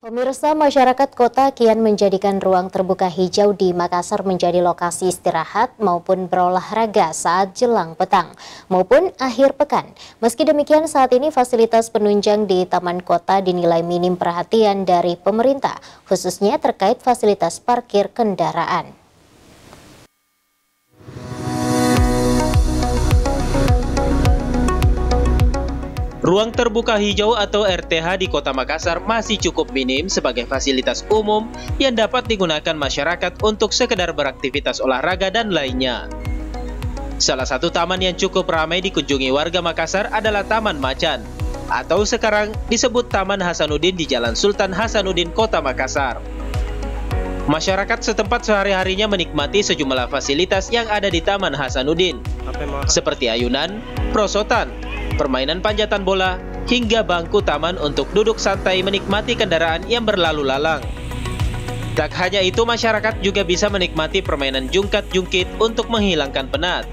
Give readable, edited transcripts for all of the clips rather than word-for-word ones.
Pemirsa, masyarakat kota kian menjadikan ruang terbuka hijau di Makassar menjadi lokasi istirahat maupun berolahraga saat jelang petang maupun akhir pekan. Meski demikian, saat ini fasilitas penunjang di Taman Kota dinilai minim perhatian dari pemerintah, khususnya terkait fasilitas parkir kendaraan. Ruang terbuka hijau atau RTH di Kota Makassar masih cukup minim sebagai fasilitas umum yang dapat digunakan masyarakat untuk sekedar beraktivitas olahraga dan lainnya. Salah satu taman yang cukup ramai dikunjungi warga Makassar adalah Taman Macan, atau sekarang disebut Taman Hasanuddin di Jalan Sultan Hasanuddin, Kota Makassar. Masyarakat setempat sehari-harinya menikmati sejumlah fasilitas yang ada di Taman Hasanuddin, seperti ayunan, perosotan, permainan panjatan bola, hingga bangku taman untuk duduk santai menikmati kendaraan yang berlalu lalang. Tak hanya itu, masyarakat juga bisa menikmati permainan jungkat-jungkit untuk menghilangkan penat.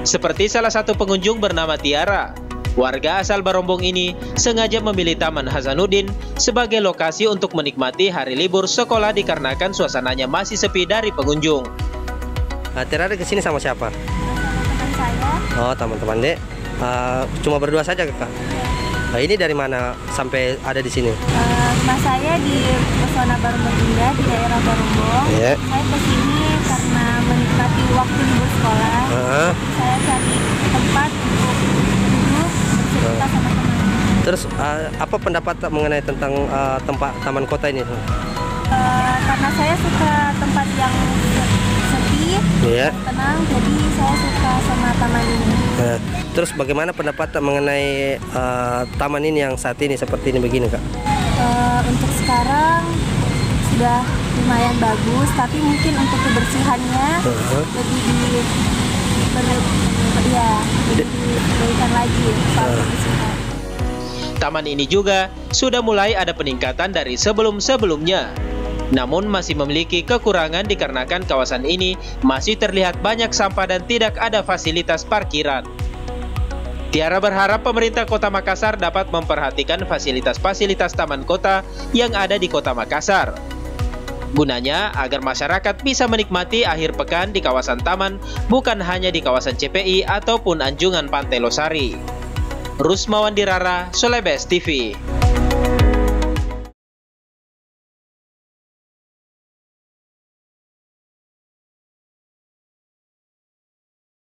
Seperti salah satu pengunjung bernama Tiara, warga asal Barombong ini sengaja memilih Taman Hasanuddin sebagai lokasi untuk menikmati hari libur sekolah dikarenakan suasananya masih sepi dari pengunjung. Tiara ke sini sama siapa? Teman saya. Oh, teman-teman dek. Cuma berdua saja Kak? Nah, ini dari mana sampai ada di sini? Mas saya di Pesona Barombong Indah di daerah Barombong. Yeah. Saya kesini karena menikmati waktu libur sekolah. Saya cari tempat untuk duduk bercerita sama teman. Terus apa pendapat mengenai tentang tempat Taman Kota ini? Karena saya suka tempat yang sepi, tenang, jadi saya suka sama taman ini. Terus bagaimana pendapat mengenai taman ini yang saat ini seperti ini begini Kak? Untuk sekarang sudah lumayan bagus, tapi mungkin untuk kebersihannya lebih diberikan lagi soal kebersihan. Taman ini juga sudah mulai ada peningkatan dari sebelum-sebelumnya. Namun masih memiliki kekurangan dikarenakan kawasan ini masih terlihat banyak sampah dan tidak ada fasilitas parkiran. Tiara berharap pemerintah Kota Makassar dapat memperhatikan fasilitas-fasilitas taman kota yang ada di Kota Makassar. Gunanya agar masyarakat bisa menikmati akhir pekan di kawasan taman, bukan hanya di kawasan CPI ataupun Anjungan Pantai Losari. Rusmawan Dirara, Solebes TV.